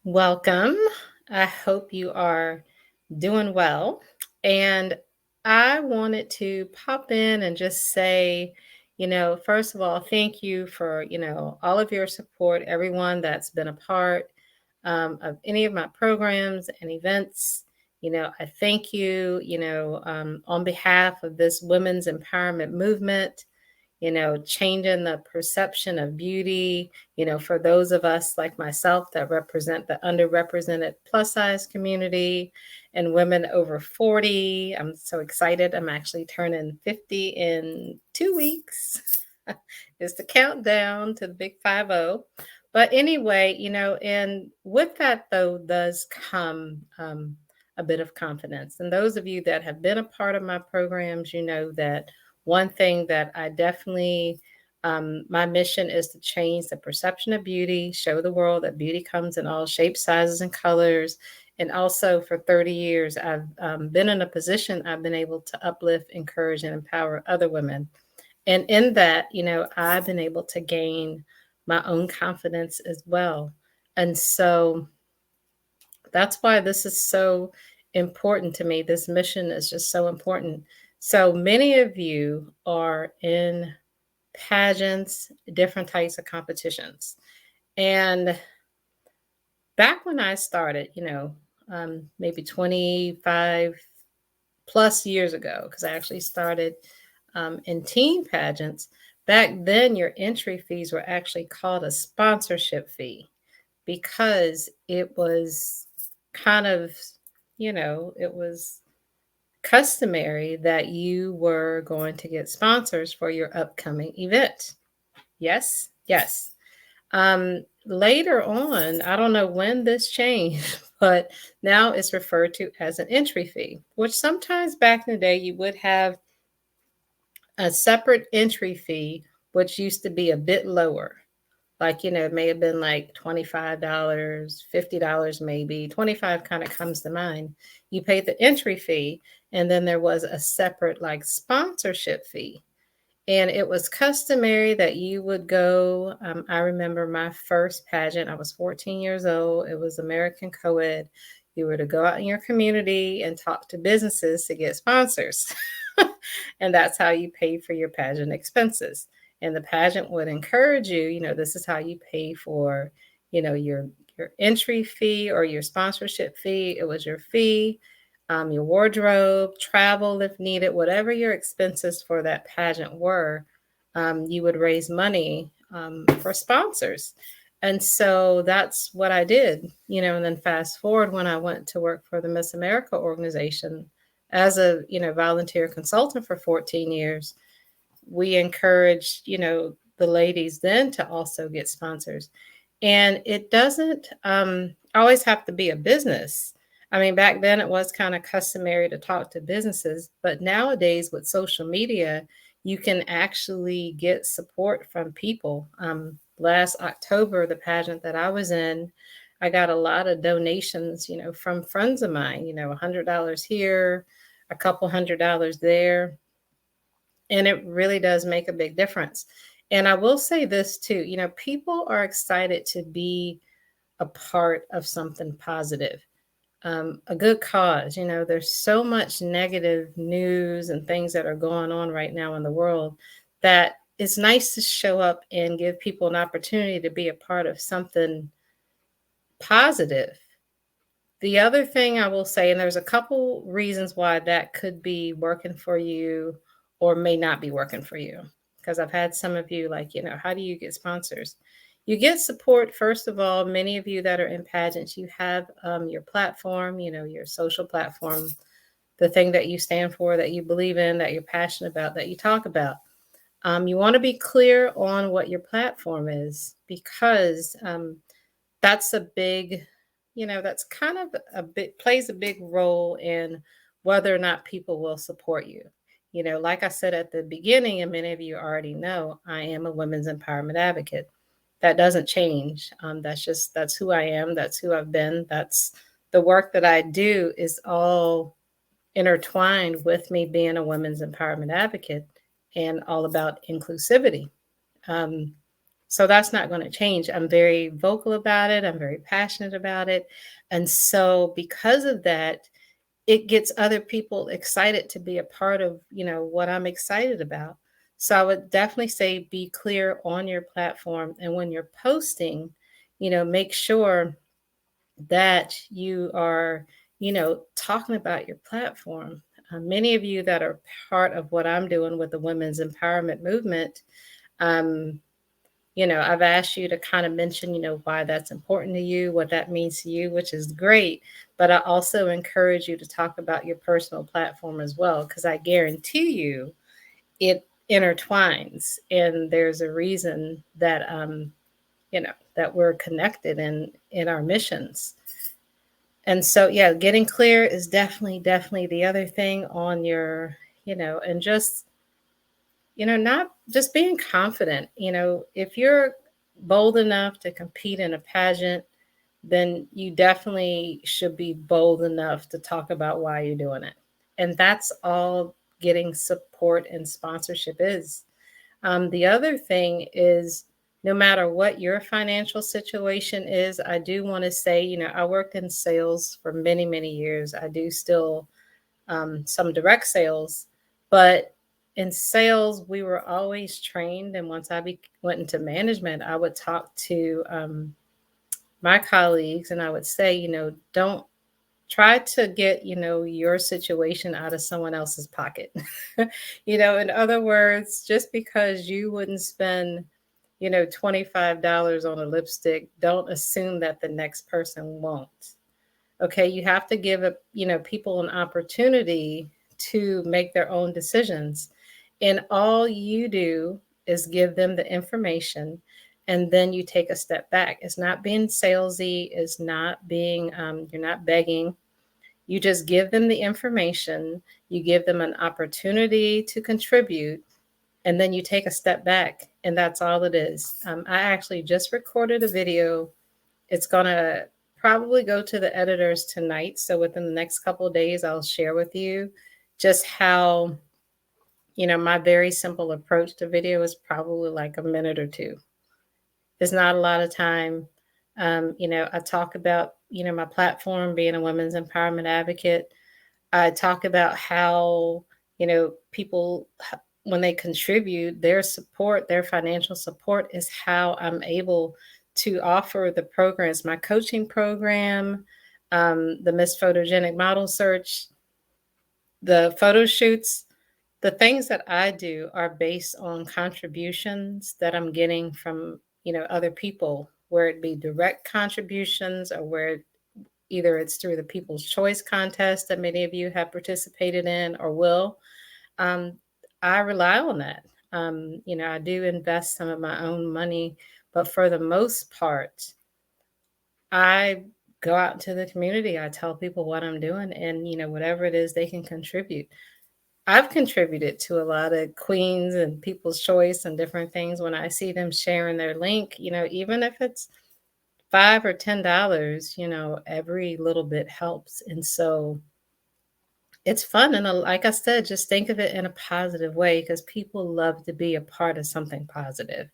Welcome. I hope you are doing well. And I wanted to pop in and just say, first of all, thank you for, all of your support, everyone that's been a part of any of my programs and events. I thank you, on behalf of this women's empowerment movement, changing the perception of beauty, for those of us like myself that represent the underrepresented plus size community and women over 40. I'm so excited. I'm actually turning 50 in 2 weeks. It's the countdown to the big 50. But anyway, and with that, though, does come a bit of confidence. And those of you that have been a part of my programs, you know that one thing that I definitely, my mission is to change the perception of beauty, show the world that beauty comes in all shapes, sizes, and colors. And also for 30 years, I've been in a position I've been able to uplift, encourage, and empower other women. And in that, I've been able to gain my own confidence as well. And so that's why this is so important to me. This mission is just so important. So many of you are in pageants, different types of competitions. And back when I started, maybe 25 plus years ago, because I actually started in teen pageants, back then your entry fees were actually called a sponsorship fee because it was kind of, it was customary that you were going to get sponsors for your upcoming event. Yes, yes. Later on, I don't know when this changed, but now it's referred to as an entry fee, which sometimes back in the day you would have a separate entry fee, which used to be a bit lower. Like, it may have been like $25, $50 maybe. 25 kind of comes to mind. You paid the entry fee, and then there was a separate like sponsorship fee. And it was customary that you would go. I remember my first pageant, I was 14 years old. It was American Co-ed. You were to go out in your community and talk to businesses to get sponsors. And that's how you pay for your pageant expenses. And the pageant would encourage you, this is how you pay for, your entry fee or your sponsorship fee. It was your fee, your wardrobe, travel if needed, whatever your expenses for that pageant were, you would raise money for sponsors. And so that's what I did, and then fast forward when I went to work for the Miss America organization as a, volunteer consultant for 14 years, we encouraged, the ladies then to also get sponsors. And it doesn't always have to be a business. I mean, back then it was kind of customary to talk to businesses, but nowadays with social media, you can actually get support from people. Last October, the pageant that I was in, I got a lot of donations, from friends of mine, $100 here, a couple $100 there. And it really does make a big difference. And I will say this too, people are excited to be a part of something positive, a good cause. There's so much negative news and things that are going on right now in the world that it's nice to show up and give people an opportunity to be a part of something positive. The other thing I will say, and there's a couple reasons why that could be working for you or may not be working for you. Because I've had some of you like, how do you get sponsors? You get support, first of all. Many of you that are in pageants, you have your platform, your social platform, the thing that you stand for, that you believe in, that you're passionate about, that you talk about. You want to be clear on what your platform is because that's a big, that's kind of a bit plays a big role in whether or not people will support you. Like I said at the beginning, and many of you already know, I am a women's empowerment advocate. That doesn't change. That's who I am. That's who I've been. That's the work that I do is all intertwined with me being a women's empowerment advocate and all about inclusivity. Um, So that's not going to change. I'm very vocal about it. I'm very passionate about it. And so because of that, it gets other people excited to be a part of, what I'm excited about. So I would definitely say be clear on your platform, and when you're posting, make sure that you are, talking about your platform. Many of you that are part of what I'm doing with the women's empowerment movement, um, I've asked you to kind of mention, why that's important to you, what that means to you, which is great. But I also encourage you to talk about your personal platform as well, because I guarantee you it intertwines, and there's a reason that, that we're connected in our missions. And so, yeah, getting clear is definitely the other thing on your, and just, not just being confident. If you're bold enough to compete in a pageant, then you definitely should be bold enough to talk about why you're doing it. And that's all getting support and sponsorship is. The other thing is, no matter what your financial situation is, I do want to say, I worked in sales for many, many years. I do still some direct sales, but in sales, we were always trained. And once went into management, I would talk to my colleagues and I would say, don't try to get, your situation out of someone else's pocket. In other words, just because you wouldn't spend, $25 on a lipstick, don't assume that the next person won't. Okay, you have to give people an opportunity to make their own decisions. And all you do is give them the information, and then you take a step back. It's not being salesy, it's not being you're not begging. You just give them the information, you give them an opportunity to contribute, and then you take a step back, and that's all it is. I actually just recorded a video. It's going to probably go to the editors tonight. So within the next couple of days, I'll share with you just how, my very simple approach to video is probably like a minute or two. It's not a lot of time. I talk about, my platform being a women's empowerment advocate. I talk about how, people, when they contribute, their support, their financial support is how I'm able to offer the programs, my coaching program, the Miss Photogenic Model Search, the photo shoots. The things that I do are based on contributions that I'm getting from, other people, where it be direct contributions or where either it's through the People's Choice contest that many of you have participated in or will. Um, I rely on that. I do invest some of my own money, but for the most part, I go out into the community. I tell people what I'm doing, and whatever it is they can contribute. I've contributed to a lot of queens and People's Choice and different things when I see them sharing their link. Even if it's $5 or $10, every little bit helps. And so it's fun. And like I said, just think of it in a positive way, because people love to be a part of something positive.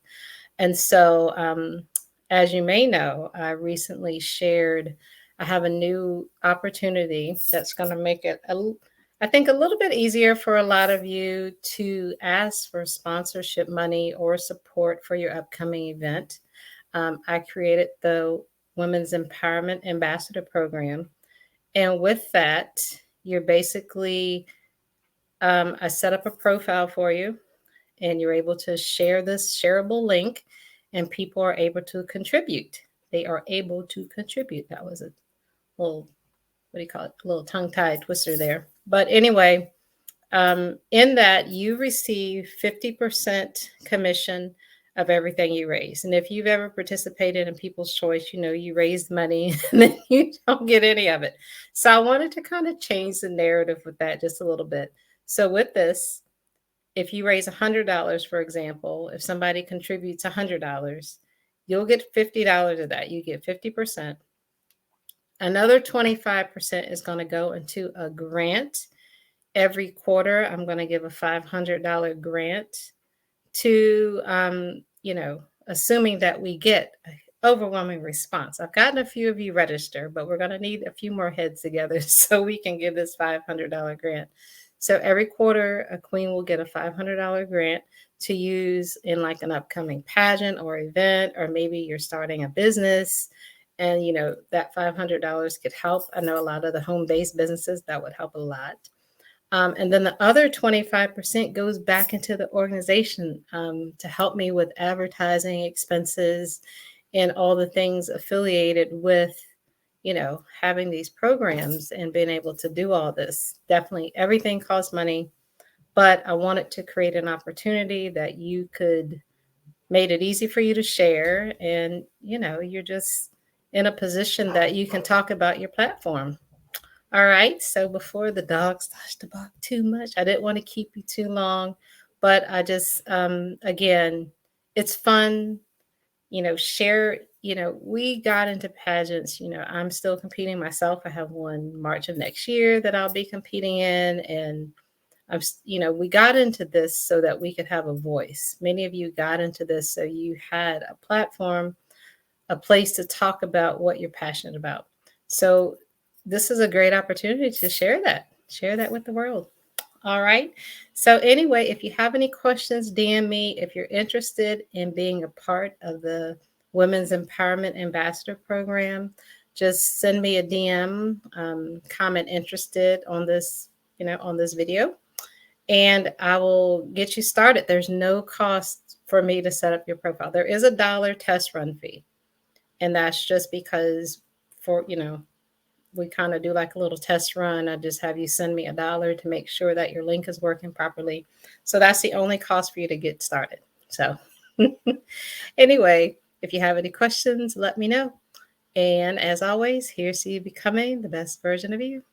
And so, as you may know, I recently shared, I have a new opportunity that's going to make it, I think, a little bit easier for a lot of you to ask for sponsorship money or support for your upcoming event. I created the Women's Empowerment Ambassador Program. And with that, you're basically, I set up a profile for you, and you're able to share this shareable link, and people are able to contribute. They are able to contribute. That was a little, what do you call it? A little tongue tied twister there. But anyway, in that, you receive 50% commission of everything you raise. And if you've ever participated in People's Choice, you raised money and then you don't get any of it. So I wanted to kind of change the narrative with that just a little bit. So with this, if you raise $100, for example, if somebody contributes $100, you'll get $50 of that. You get 50%. Another 25% is going to go into a grant. Every quarter, I'm going to give a $500 grant to, assuming that we get an overwhelming response. I've gotten a few of you register, but we're going to need a few more heads together so we can give this $500 grant. So every quarter, a queen will get a $500 grant to use in like an upcoming pageant or event, or maybe you're starting a business and that $500 could help. I know a lot of the home-based businesses that would help a lot. And then the other 25% goes back into the organization to help me with advertising expenses and all the things affiliated with, having these programs and being able to do all this. Definitely everything costs money, but I wanted to create an opportunity that you could made it easy for you to share. And, you're just in a position that you can talk about your platform. All right. So before the dog starts to bark too much, I didn't want to keep you too long, but I just, again, it's fun, share, we got into pageants, I'm still competing myself. I have one March of next year that I'll be competing in. And we got into this so that we could have a voice. Many of you got into this so you had a platform, a place to talk about what you're passionate about. So this is a great opportunity to share that with the world. All right. So anyway, if you have any questions, DM me. If you're interested in being a part of the Women's Empowerment Ambassador Program, just send me a DM, comment interested on this, on this video, and I will get you started. There's no cost for me to set up your profile. There is $1 test run fee. And that's just because for, we kind of do like a little test run. I just have you send me $1 to make sure that your link is working properly. So that's the only cost for you to get started. So anyway, if you have any questions, let me know. And as always, here's to you becoming the best version of you.